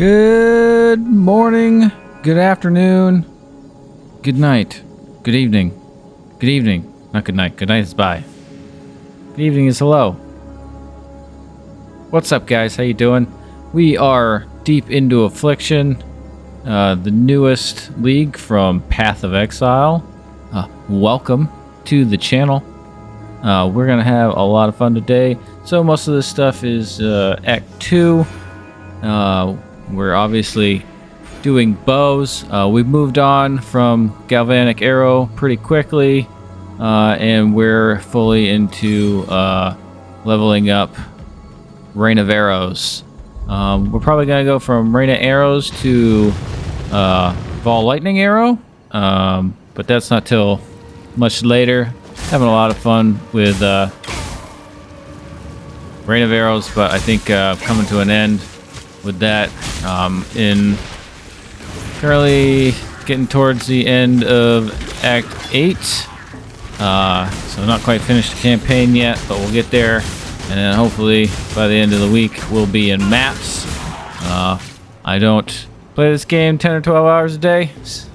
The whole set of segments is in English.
Good morning, good afternoon, good night, good evening, not good night. Good night is bye. Good evening is hello. What's up, guys? How you doing? We are deep into Affliction, the newest league from Path of Exile. Welcome to the channel. We're gonna have a lot of fun today. So most of this stuff is Act 2. We're obviously doing bows. We've moved on from Galvanic Arrow pretty quickly, and we're fully into leveling up Rain of Arrows. We're probably going to go from Rain of Arrows to Ball Lightning Arrow, but that's not till much later. Having a lot of fun with Rain of Arrows, but I think coming to an end with that. In currently getting towards the end of Act 8, so not quite finished the campaign yet, but we'll get there, and then hopefully by the end of the week we'll be in maps. I don't play this game 10 or 12 hours a day,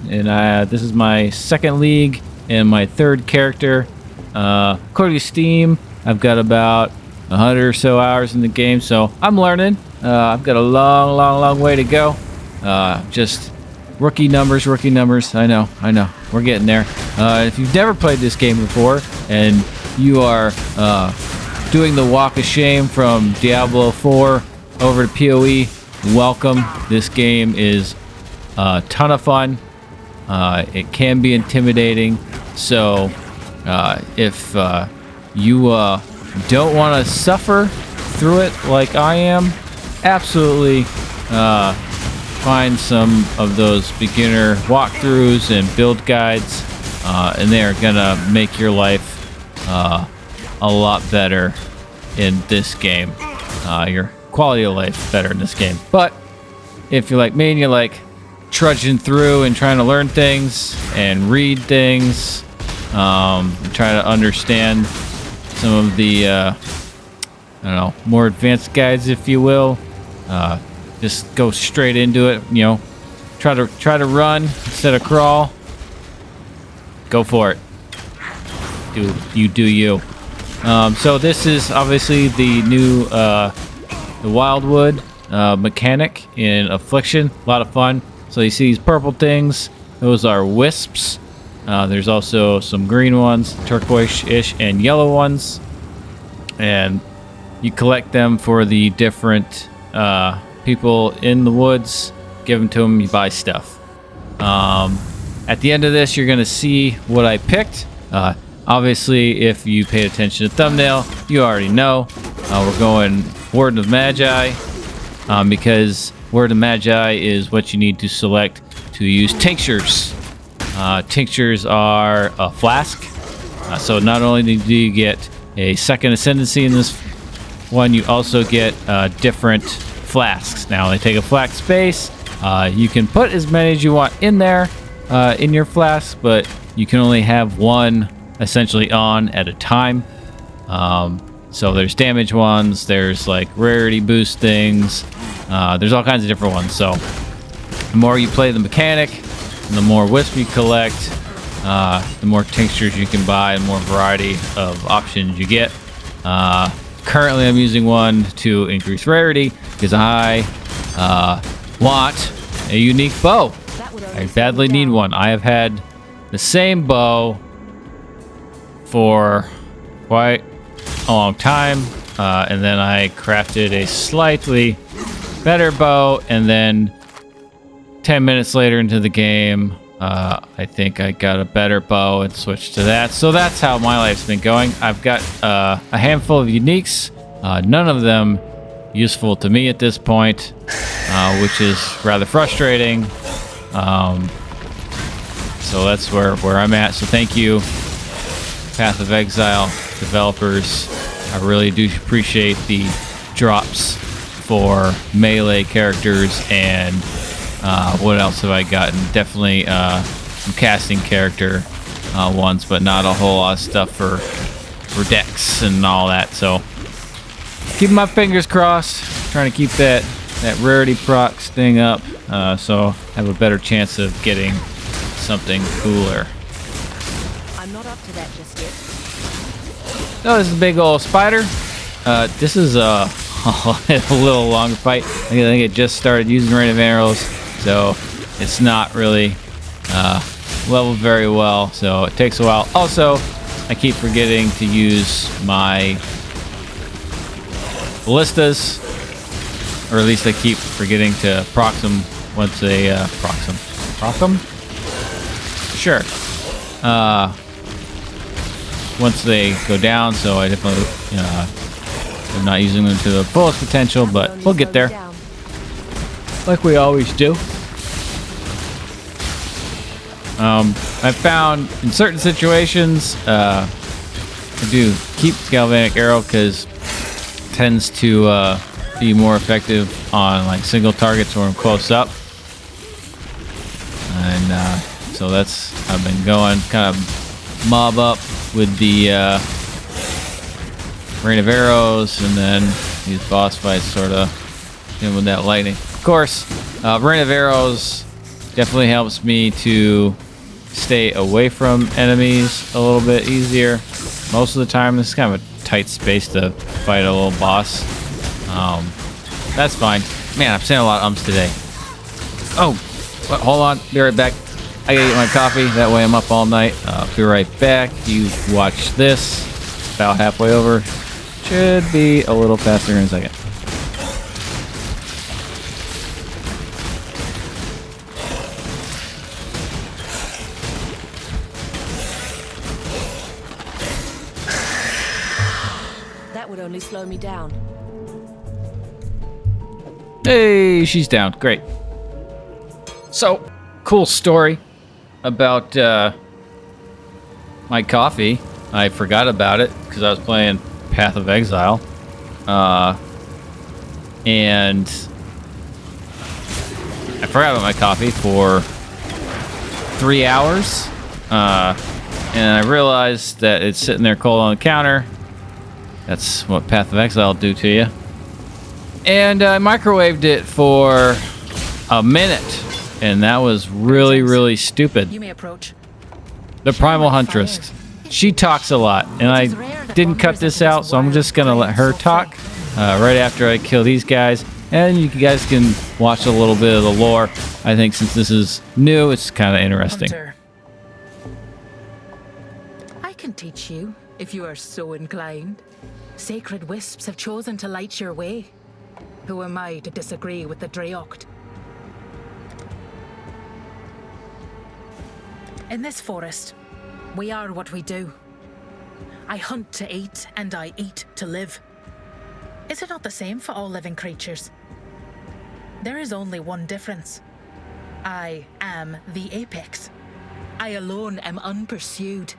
and this is my second league and my third character. According to Steam, I've got about 100 or so hours in the game, so I'm learning. I've got a long way to go. Just rookie numbers. I know. We're getting there. If you've never played this game before and you are doing the walk of shame from Diablo 4 over to PoE, welcome. This game is a ton of fun. It can be intimidating. So if you don't want to suffer through it like I am, absolutely find some of those beginner walkthroughs and build guides, and they are gonna make your life a lot better in this game. Your quality of life better in this game. But if you're like me and you're like trudging through and trying to learn things and read things, and try to understand some of the I don't know, more advanced guides, if you will, just go straight into it. You know, try to run instead of crawl. Go for it. Do you. So this is obviously the new the Wildwood mechanic in Affliction. A lot of fun. So you see these purple things, those are wisps. There's also some green ones, turquoise-ish, and yellow ones, and you collect them for the different people in the woods. Give them to them, you buy stuff. At the end of this, you're going to see what I picked. Obviously, if you paid attention to the thumbnail, you already know. We're going Warden of Maji, because Warden of Maji is what you need to select to use tinctures. Tinctures are a flask. So not only do you get a second Ascendancy in this one, you also get different flasks. Now they take a flask space. You can put as many as you want in there in your flask, but you can only have one essentially on at a time. So there's damage ones, there's like rarity boost things, there's all kinds of different ones. So the more you play the mechanic, the more wisp you collect, the more tinctures you can buy, and more variety of options you get. Currently I'm using one to increase rarity because I want a unique bow. I badly need one. I have had the same bow for quite a long time, and then I crafted a slightly better bow, and then 10 minutes later into the game, I think I got a better bow and switched to that. So that's how my life's been going. I've got a handful of uniques, none of them useful to me at this point, which is rather frustrating. So that's where I'm at. So thank you, Path of Exile developers. I really do appreciate the drops for melee characters, and what else have I gotten? Definitely some casting character ones, but not a whole lot of stuff for decks and all that. So keeping my fingers crossed, trying to keep that that rarity procs thing up, so I have a better chance of getting something cooler. I'm not up to that just yet. Oh, this is a big old spider. This is a little longer fight. I think it just started using random arrows, so it's not really leveled very well, so it takes a while. Also, I keep forgetting to use my ballistas, or at least I keep forgetting to proc them once they proc them? Sure. Once they go down, so I definitely I'm not using them to the fullest potential, but we'll get there, like we always do. I found in certain situations I do keep the galvanic arrow because it tends to be more effective on like single targets or I'm close up, and so that's I've been going kind of mob up with the rain of arrows, and then these boss fights sort of in with that lightning. Of course, rain of arrows definitely helps me to stay away from enemies a little bit easier. Most of the time, this is kind of a tight space to fight a little boss. That's fine. Man, I'm saying a lot of ums today. Oh, hold on. Be right back. I gotta get my coffee. That way I'm up all night. Be right back. You watch this. About halfway over. Should be a little faster in a second. That would only slow me down. Hey, she's down. Great. So, cool story about my coffee. I forgot about it because I was playing Path of Exile. And I forgot about my coffee for 3 hours. And I realized that it's sitting there cold on the counter. That's what Path of Exile do to you. And I microwaved it for a minute. And that was really, really stupid. You may approach. The Primal Huntress. She talks a lot, and I didn't cut this out, so I'm just going to let her talk right after I kill these guys. And you guys can watch a little bit of the lore. I think since this is new, it's kind of interesting. Hunter. I can teach you, if you are so inclined. Sacred wisps have chosen to light your way. Who am I to disagree with the Dreocht? In this forest, we are what we do. I hunt to eat, and I eat to live. Is it not the same for all living creatures? There is only one difference. I am the apex. I alone am unpursued.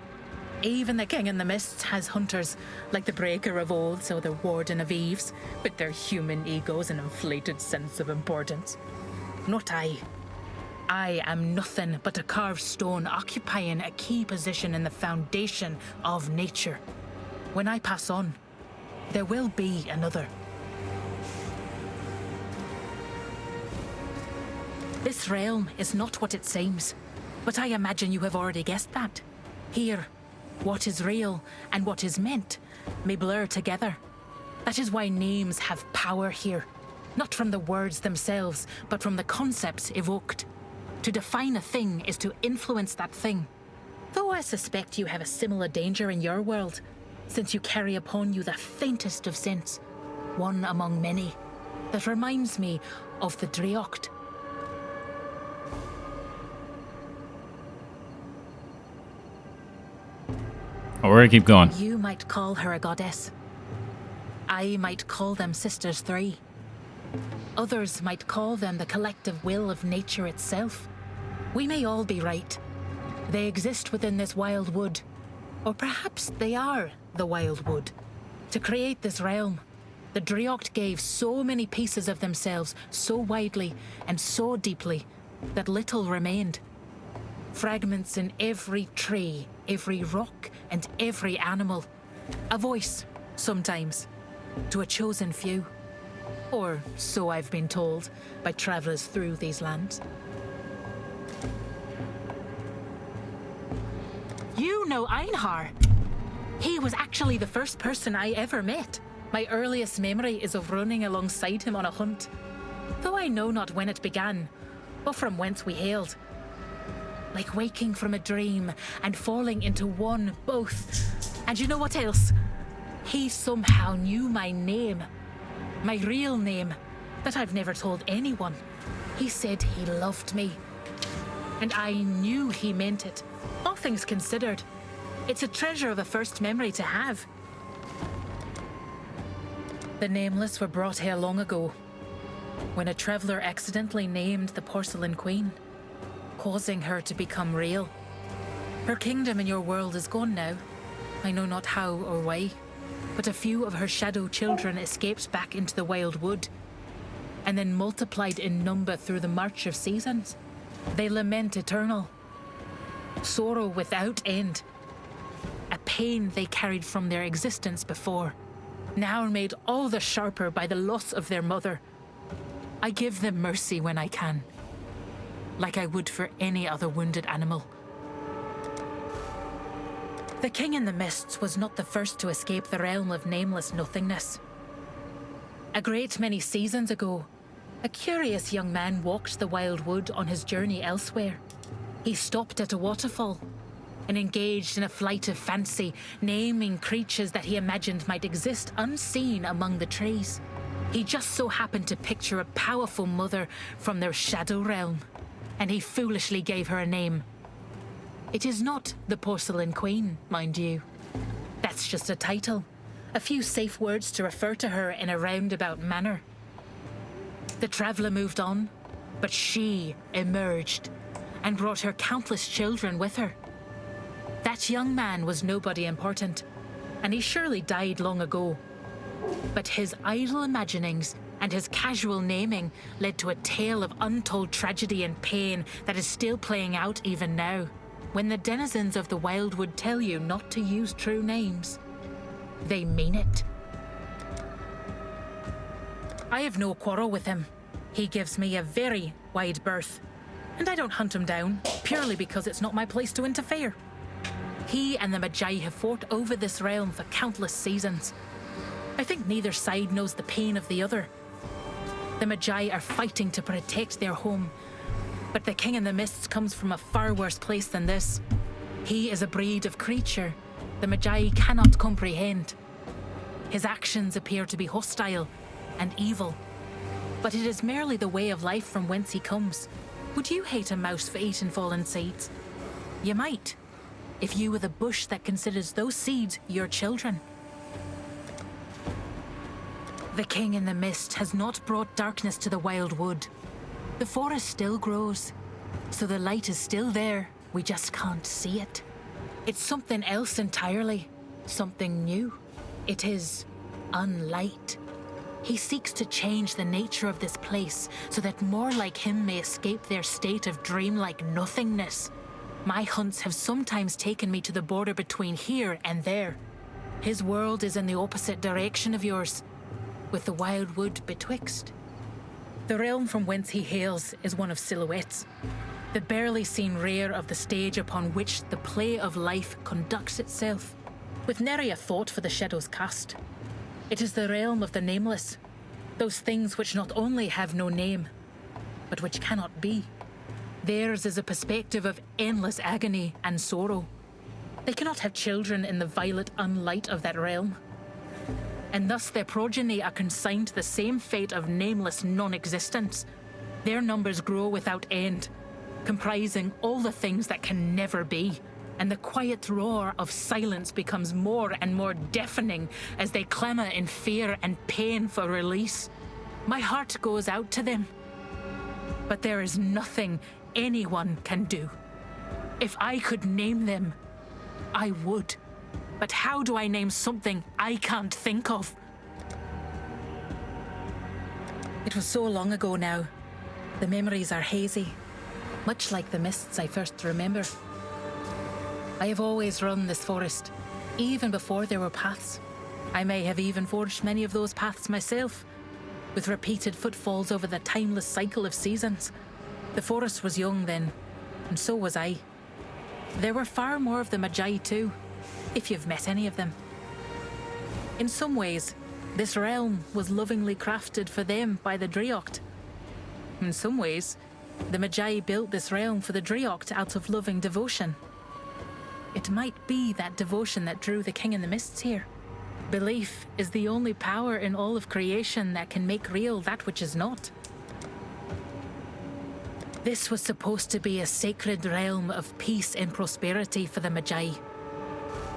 Even the King in the Mists has hunters, like the Breaker of Oaths or the Warden of Eves, with their human egos and inflated sense of importance. Not I. I am nothing but a carved stone occupying a key position in the foundation of nature. When I pass on, there will be another. This realm is not what it seems, but I imagine you have already guessed that. Here, what is real and what is meant may blur together. That is why names have power here, not from the words themselves, but from the concepts evoked. To define a thing is to influence that thing. Though I suspect you have a similar danger in your world, since you carry upon you the faintest of scents, one among many, that reminds me of the Dreocht. Oh, we're gonna keep going. You might call her a goddess. I might call them Sisters Three. Others might call them the collective will of nature itself. We may all be right. They exist within this Wildwood. Or perhaps they are the Wildwood. To create this realm, the Dreocht gave so many pieces of themselves so widely and so deeply that little remained. Fragments in every tree, every rock, and every animal. A voice, sometimes, to a chosen few. Or so I've been told by travellers through these lands. You know Einhar. He was actually the first person I ever met. My earliest memory is of running alongside him on a hunt, though I know not when it began, or from whence we hailed. Like waking from a dream and falling into one both. And you know what else? He somehow knew my name. My real name, that I've never told anyone. He said he loved me. And I knew he meant it. All things considered, it's a treasure of a first memory to have. The Nameless were brought here long ago, when a traveller accidentally named the Porcelain Queen, causing her to become real. Her kingdom in your world is gone now. I know not how or why, but a few of her shadow children escaped back into the Wildwood, and then multiplied in number through the march of seasons. They lament eternal. Sorrow without end. A pain they carried from their existence before, now made all the sharper by the loss of their mother. I give them mercy when I can, like I would for any other wounded animal. The King in the Mists was not the first to escape the realm of nameless nothingness. A great many seasons ago, a curious young man walked the Wildwood on his journey elsewhere. He stopped at a waterfall and engaged in a flight of fancy, naming creatures that he imagined might exist unseen among the trees. He just so happened to picture a powerful mother from their shadow realm, and he foolishly gave her a name. It is not the Porcelain Queen, mind you. That's just a title, a few safe words to refer to her in a roundabout manner. The traveller moved on, but she emerged and brought her countless children with her. That young man was nobody important, and he surely died long ago. But his idle imaginings and his casual naming led to a tale of untold tragedy and pain that is still playing out even now. When the denizens of the Wildwood tell you not to use true names, they mean it. I have no quarrel with him. He gives me a very wide berth, and I don't hunt him down, purely because it's not my place to interfere. He and the Maji have fought over this realm for countless seasons. I think neither side knows the pain of the other. The Maji are fighting to protect their home, but the King in the Mists comes from a far worse place than this. He is a breed of creature the Maji cannot comprehend. His actions appear to be hostile and evil, but it is merely the way of life from whence he comes. Would you hate a mouse for eating fallen seeds? You might, if you were the bush that considers those seeds your children. The King in the Mist has not brought darkness to the Wildwood. The forest still grows, so the light is still there, we just can't see it. It's something else entirely, something new. It is unlight. He seeks to change the nature of this place so that more like him may escape their state of dreamlike nothingness. My hunts have sometimes taken me to the border between here and there. His world is in the opposite direction of yours, with the Wildwood betwixt. The realm from whence he hails is one of silhouettes, the barely seen rear of the stage upon which the play of life conducts itself, with nary a thought for the shadows cast. It is the realm of the nameless, those things which not only have no name, but which cannot be. Theirs is a perspective of endless agony and sorrow. They cannot have children in the violet unlight of that realm, and thus their progeny are consigned to the same fate of nameless non-existence. Their numbers grow without end, comprising all the things that can never be, and the quiet roar of silence becomes more and more deafening as they clamour in fear and pain for release. My heart goes out to them, but there is nothing anyone can do. If I could name them, I would. But how do I name something I can't think of? It was so long ago now. The memories are hazy, much like the mists I first remember. I have always run this forest, even before there were paths. I may have even forged many of those paths myself, with repeated footfalls over the timeless cycle of seasons. The forest was young then, and so was I. There were far more of the Maji too, if you've met any of them. In some ways, this realm was lovingly crafted for them by the Driocht. In some ways, the Maji built this realm for the Driocht out of loving devotion. It might be that devotion that drew the King in the Mists here. Belief is the only power in all of creation that can make real that which is not. This was supposed to be a sacred realm of peace and prosperity for the Maji,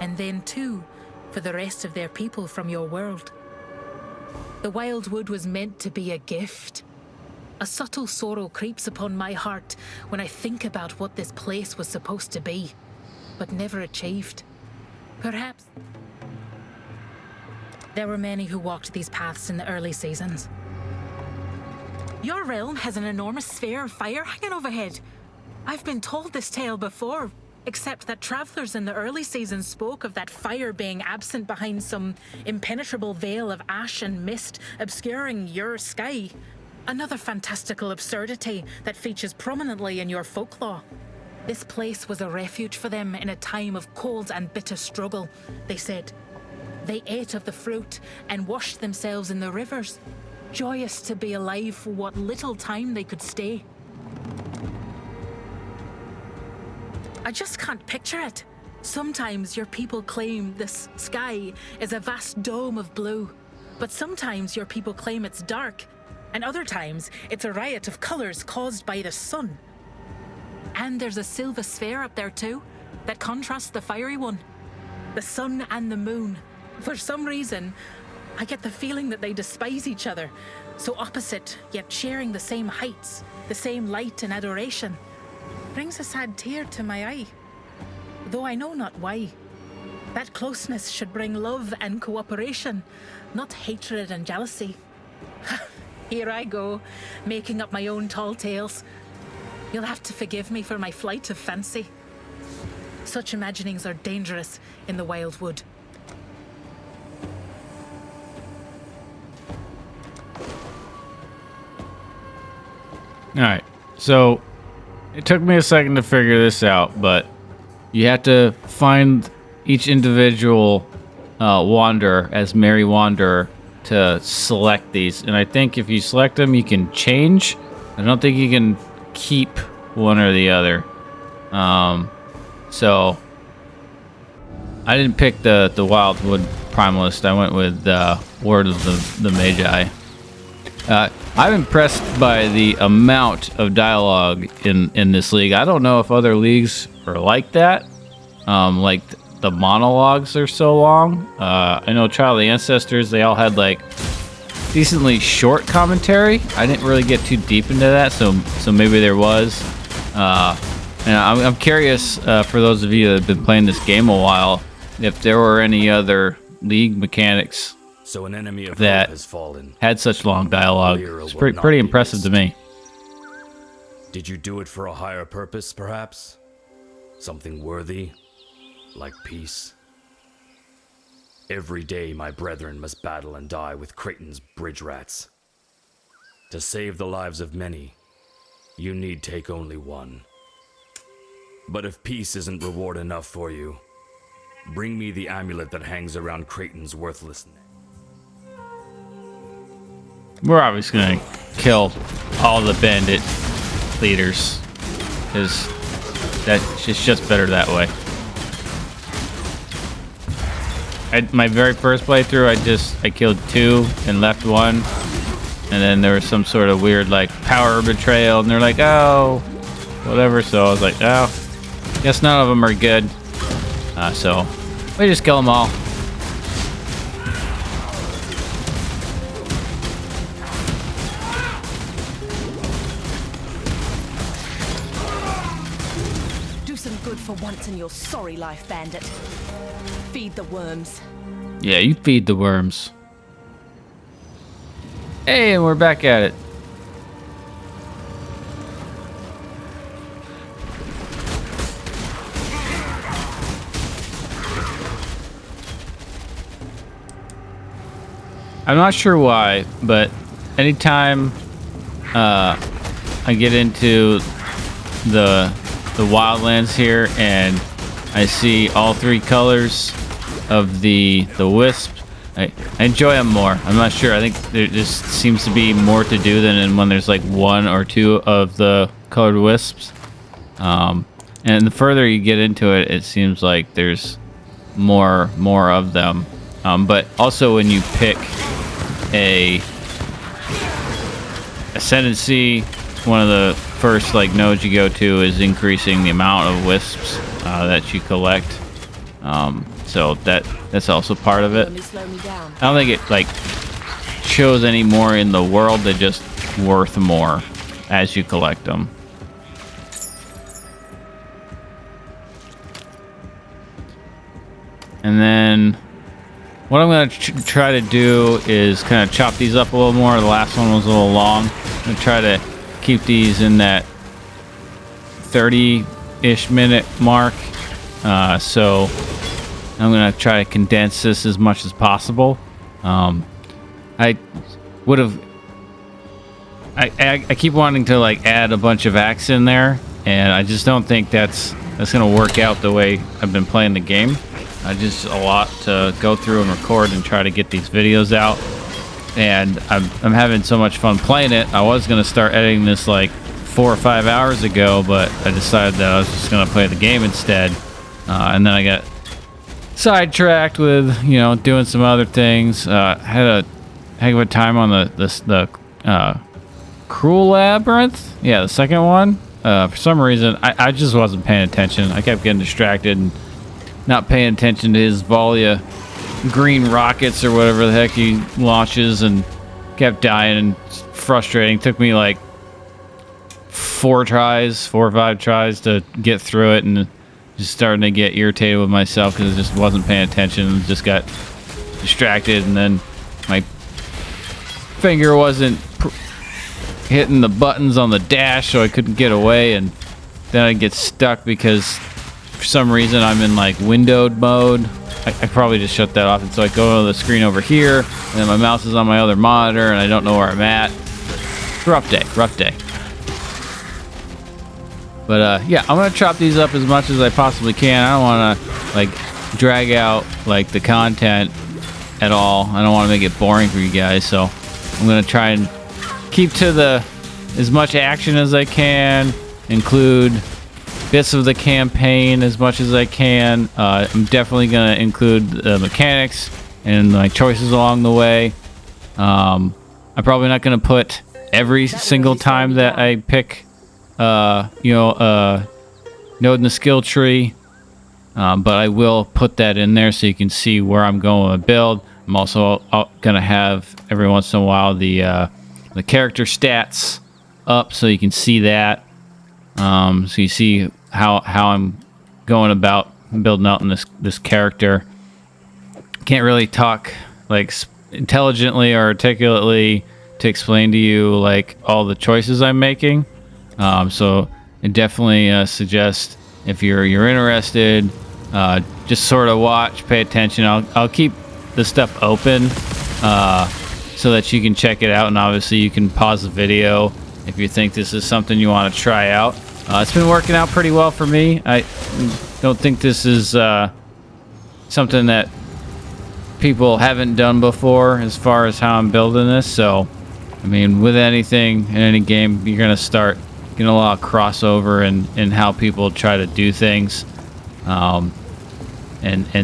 and then too, for the rest of their people from your world. The Wildwood was meant to be a gift. A subtle sorrow creeps upon my heart when I think about what this place was supposed to be, but never achieved. Perhaps there were many who walked these paths in the early seasons. Your realm has an enormous sphere of fire hanging overhead. I've been told this tale before, except that travelers in the early seasons spoke of that fire being absent behind some impenetrable veil of ash and mist obscuring your sky. Another fantastical absurdity that features prominently in your folklore. This place was a refuge for them in a time of cold and bitter struggle, they said. They ate of the fruit and washed themselves in the rivers, joyous to be alive for what little time they could stay. I just can't picture it. Sometimes your people claim this sky is a vast dome of blue, but sometimes your people claim it's dark, and other times it's a riot of colors caused by the sun. And there's a silver sphere up there too, that contrasts the fiery one. The sun and the moon. For some reason, I get the feeling that they despise each other, so opposite, yet sharing the same heights, the same light and adoration. Brings a sad tear to my eye, though I know not why. That closeness should bring love and cooperation, not hatred and jealousy. Here I go, making up my own tall tales. You'll have to forgive me for my flight of fancy. Such imaginings are dangerous in the Wildwood. Alright, so it took me a second to figure this out, but you have to find each individual wanderer as Merry Wanderer to select these. And I think if you select them, you can change. I don't think you can keep one or the other. So I didn't pick the Wildwood Primalist. I went with Warden of the Maji. I'm impressed by the amount of dialogue in this league. I don't know if other leagues are like that. Like the monologues are so long. I know Child of the Ancestors, they all had like decently short commentary. I didn't really get too deep into that, so maybe there was. And I'm curious, for those of you that have been playing this game a while, if there were any other league mechanics so an enemy of that hope has fallen. Had such long dialogue. It's pretty impressive to me. Did you do it for a higher purpose, perhaps? Something worthy? Like peace? Every day my brethren must battle and die with Creighton's bridge rats. To save the lives of many, you need take only one. But if peace isn't reward enough for you, bring me the amulet that hangs around Creighton's worthless neck. We're obviously gonna kill all the bandit leaders, because it's just better that way. My very first playthrough, I killed 2 and left 1, and then there was some sort of weird like power betrayal, and they're like, oh, whatever. So I was like, oh, guess none of them are good. So we just kill them all. For once in your sorry life, bandit. Feed the worms. Yeah, you feed the worms. Hey, and we're back at it. I'm not sure why, but anytime I get into the wildlands here and I see all 3 colors of the wisp, I enjoy them more. I'm not sure. I think there just seems to be more to do than when there's like 1 or 2 of the colored wisps. And the further you get into it, it seems like there's more of them. But also when you pick a Ascendancy, one of the first like nodes you go to is increasing the amount of wisps that you collect. So that's also part of it. Slow me down. I don't think it like shows any more in the world. They're just worth more as you collect them. And then what I'm going to try to do is kind of chop these up a little more. The last one was a little long. I'm going to try to keep these in that 30-ish minute mark. So I'm going to try to condense this as much as possible. I would have... I keep wanting to like add a bunch of acts in there, and I just don't think that's going to work out the way I've been playing the game. Just a lot to go through and record and try to get these videos out, and I'm having so much fun playing it. I was going to start editing this like 4 or 5 hours ago, but I decided that I was just going to play the game instead, and then I got sidetracked with doing some other things. Had a heck of a time on the Cruel Labyrinth, the second one. For some reason I just wasn't paying attention. I kept getting distracted and not paying attention to his volley of green rockets or whatever the heck he launches, and kept dying, and frustrating. Took me like 4 or 5 tries to get through it, and just starting to get irritated with myself because I just wasn't paying attention and just got distracted, and then my finger wasn't hitting the buttons on the dash, so I couldn't get away, and then I'd get stuck because for some reason I'm in like windowed mode. I probably just shut that off, and so I go to the screen over here, and then my mouse is on my other monitor, and I don't know where I'm at. Rough day. But yeah, I'm gonna chop these up as much as I possibly can. I don't want to like drag out like the content at all. I don't want to make it boring for you guys, so I'm gonna try and keep to as much action as I can, include bits of the campaign as much as I can. I'm definitely going to include the mechanics and my choices along the way. I'm probably not going to put every single time that I pick, node in the skill tree, but I will put that in there so you can see where I'm going with my build. I'm also going to have every once in a while the character stats up so you can see that. So you see how I'm going about building out in this character. Can't really talk like intelligently or articulately to explain to you like all the choices I'm making. So I definitely suggest if you're interested, just sort of watch, pay attention. I'll keep the stuff open so that you can check it out, and obviously you can pause the video if you think this is something you want to try out. It's been working out pretty well for me. I don't think this is something that people haven't done before as far as how I'm building this. So, I mean, with anything in any game, you're going to start getting a lot of crossover in how people try to do things. And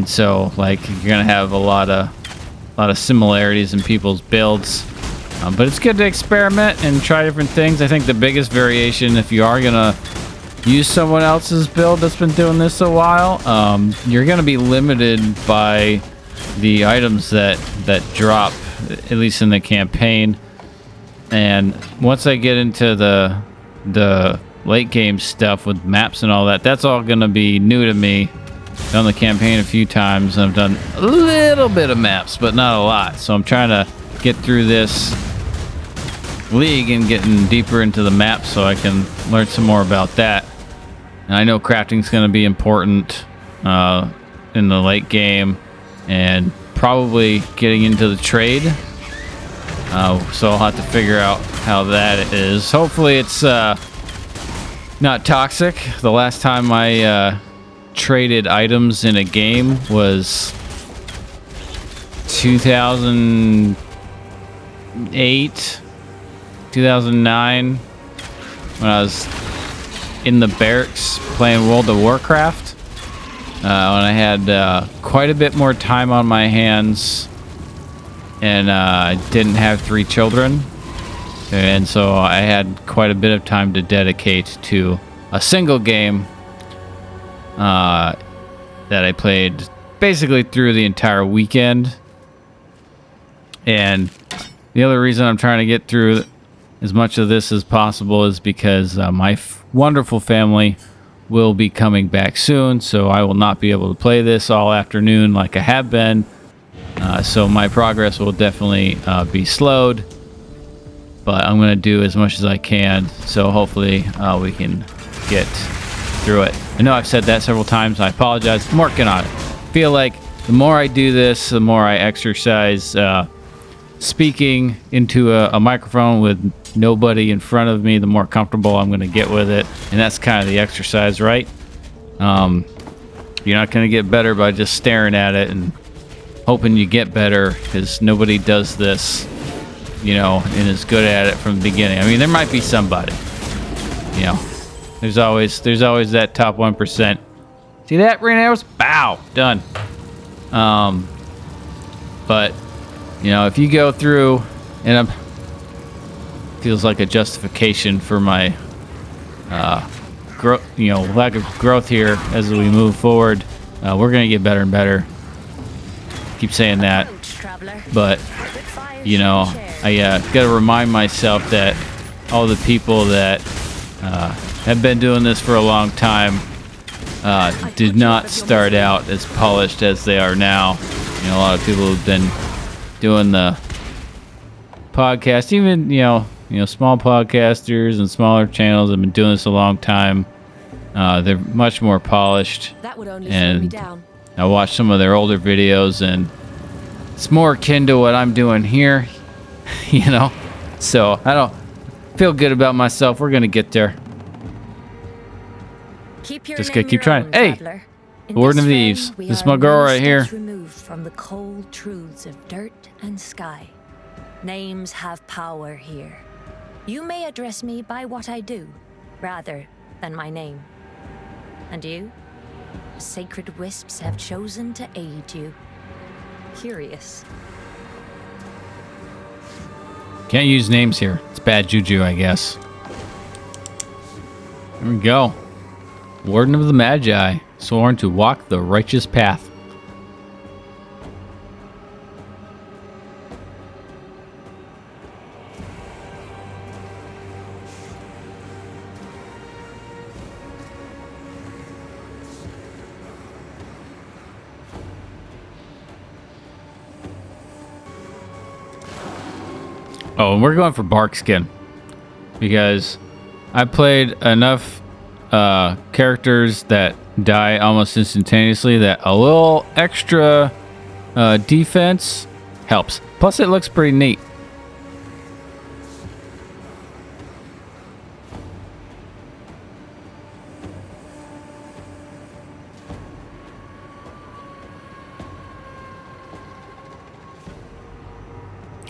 so, like, you're going to have a lot of similarities in people's builds. But it's good to experiment and try different things. I think the biggest variation, if you are going to use someone else's build that's been doing this a while, you're going to be limited by the items that drop, at least in the campaign. And once I get into the late game stuff with maps and all that, that's all going to be new to me. Done the campaign a few times, and I've done a little bit of maps, but not a lot. So I'm trying to get through this league and getting deeper into the map so I can learn some more about that. And I know crafting's going to be important in the late game, and probably getting into the trade So I'll have to figure out how that is. Hopefully it's not toxic. The last time I traded items in a game was 2008, 2009, when I was in the barracks playing World of Warcraft. When I had quite a bit more time on my hands, and I didn't have 3 children, and so I had quite a bit of time to dedicate to a single game that I played basically through the entire weekend. And the other reason I'm trying to get through as much of this as possible is because my wonderful family will be coming back soon, so I will not be able to play this all afternoon like I have been. So my progress will definitely be slowed, but I'm going to do as much as I can, so hopefully we can get through it. I know I've said that several times. I apologize. I'm working on it. I feel like the more I do this, the more I exercise speaking into a microphone with nobody in front of me, the more comfortable I'm going to get with it. And that's kind of the exercise, right? You're not going to get better by just staring at it and hoping you get better, because nobody does this, and is good at it from the beginning. I mean, there might be somebody, there's always that top 1%. See that, rain arrows? Bow, done. But if you go through, and feels like a justification for my lack of growth here as we move forward. We're gonna get better and better. Keep saying that, but I gotta remind myself that all the people that have been doing this for a long time did not start out as polished as they are now. A lot of people who've been doing the podcast, even small podcasters and smaller channels have been doing this a long time. They're much more polished. That would only slow me down. I watched some of their older videos, and it's more akin to what I'm doing here, So I don't feel good about myself. We're gonna get there. Just gotta keep trying. Hey, Warden of the Eves. This is my girl right here. Removed from the cold truths of dirt and sky. Names have power here. You may address me by what I do, rather than my name. And you? Sacred wisps have chosen to aid you. Curious. Can't use names here. It's bad juju, I guess. Here we go. Warden of the Magi, sworn to walk the righteous path. Oh, and we're going for Barkskin because I played enough characters that die almost instantaneously that a little extra defense helps. Plus, it looks pretty neat.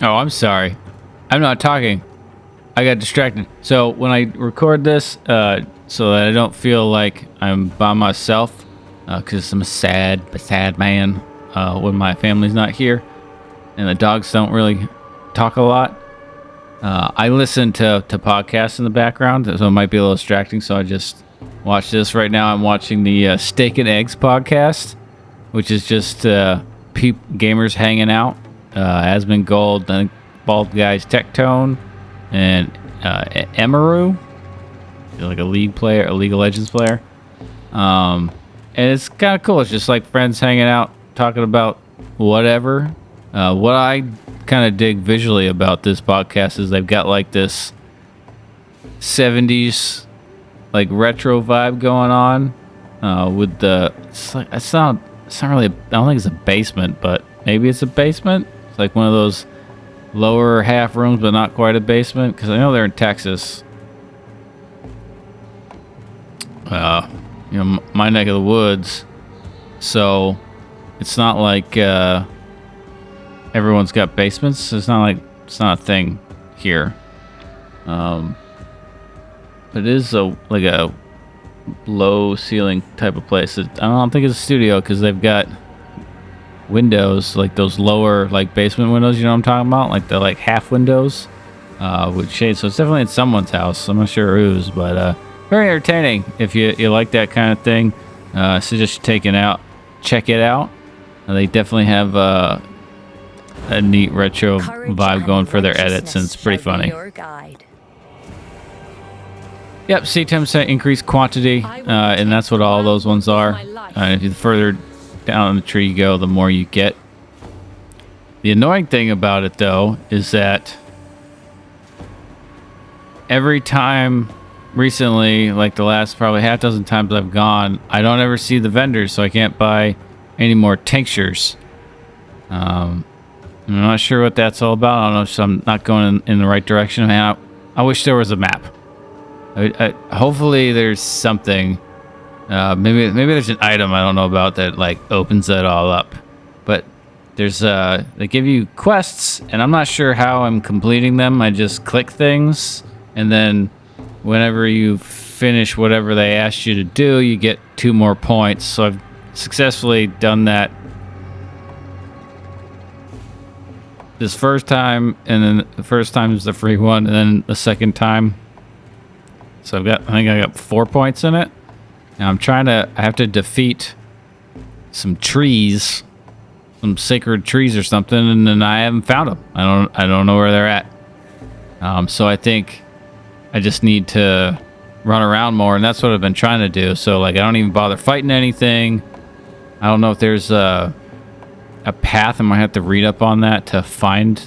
Oh, I'm sorry. I'm not talking. I got distracted. So when I record this, so that I don't feel like I'm by myself, because I'm a sad man when my family's not here, and the dogs don't really talk a lot. I listen to podcasts in the background, so it might be a little distracting. So I just watch this right now. I'm watching the Steak and Eggs podcast, which is just gamers hanging out. Asmongold, I think Bald Guy's Tectone, and Emaru, like a League of Legends player. And it's kind of cool. It's just like friends hanging out, talking about whatever. What I kind of dig visually about this podcast is they've got like this 70s like retro vibe going on with the. It's not really. I don't think it's a basement, but maybe it's a basement. It's like one of those lower half rooms, but not quite a basement, because I know they're in Texas. You know, my neck of the woods. So it's not like everyone's got basements. It's not a thing here. But it is like a low ceiling type of place. I don't think it's a studio because they've got windows, like those lower like basement windows. You know what I'm talking about? Like the half windows with shades. So it's definitely in someone's house. I'm not sure whose, but very entertaining if you like that kind of thing. Suggest you check it out. They definitely have a neat retro vibe going for their edits, and it's pretty funny. Yep, see 10% increased quantity, and that's what all those ones are. If the further down the tree you go, the more you get. The annoying thing about it, though, is that every time recently, like the last probably half dozen times I've gone, I don't ever see the vendors, so I can't buy any more tinctures. I'm not sure what that's all about. I don't know if I'm not going in the right direction. Man, I wish there was a map. Hopefully there's something. Maybe there's an item I don't know about that opens that all up. But there's they give you quests, and I'm not sure how I'm completing them. I just click things, and then whenever you finish whatever they asked you to do, you get 2 more points. So I've successfully done that this first time, and then the first time is the free one, and then the second time. So I think I got 4 points in it. Now I have to defeat some trees, some sacred trees or something, and then I haven't found them. I don't know where they're at. So I think I just need to run around more, and that's what I've been trying to do. So I don't even bother fighting anything. I don't know if there's a path. I might have to read up on that to find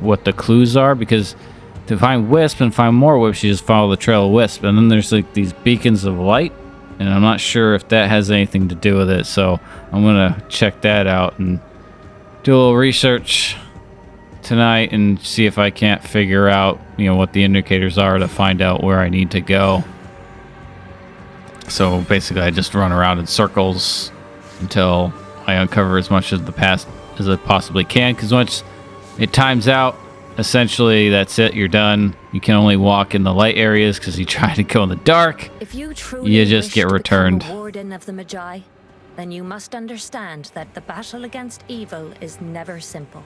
what the clues are, because to find Wisp and find more Wisp, you just follow the trail of Wisp, and then there's these beacons of light, and I'm not sure if that has anything to do with it. So I'm gonna check that out and do a little research tonight and see if I can't figure out what the indicators are to find out where I need to go. So basically I just run around in circles until I uncover as much of the past as I possibly can, because once it times out, essentially that's it, you're done. You can only walk in the light areas, because you try to go in the dark, if you truly you just wish get to returned. become a Warden of the Maji, then you must understand that the battle against evil is never simple.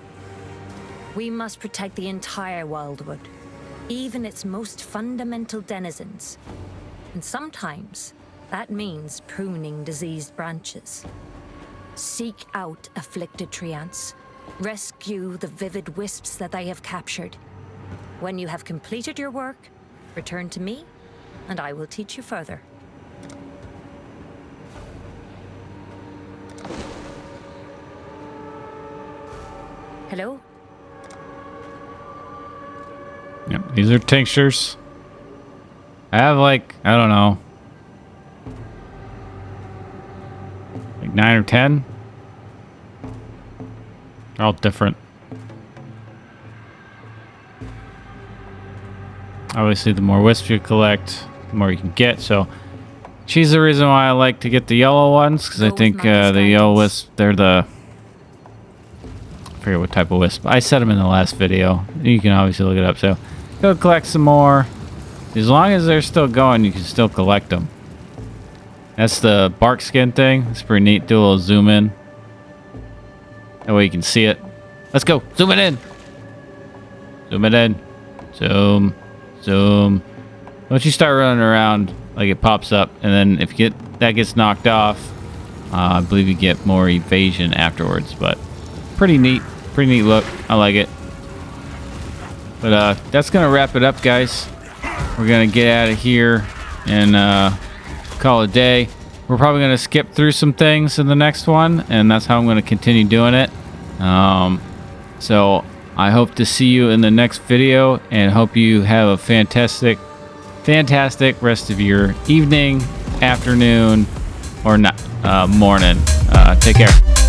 We must protect the entire Wildwood, even its most fundamental denizens. And sometimes that means pruning diseased branches. Seek out afflicted treants. Rescue the vivid wisps that they have captured. When you have completed your work, return to me, and I will teach you further. Hello? Yep, these are tinctures. I have I don't know, 9 or 10. They're all different. Obviously, the more wisps you collect, the more you can get. So she's the reason why I like to get the yellow ones, because I think the yellow wisps, they're I forget what type of wisp. I said them in the last video. You can obviously look it up. So go collect some more. As long as they're still going, you can still collect them. That's the Barkskin thing. It's pretty neat. Do a little zoom in. That way you can see it. Let's go. Zoom it in. Zoom it in. Zoom. Zoom. Once you start running around, it pops up, and then if that gets knocked off, I believe you get more evasion afterwards. But pretty neat look. I like it. But that's gonna wrap it up, guys. We're gonna get out of here and call it a day. We're probably gonna skip through some things in the next one, and that's how I'm gonna continue doing it. So I hope to see you in the next video, and hope you have a fantastic rest of your evening, afternoon, or morning. Take care.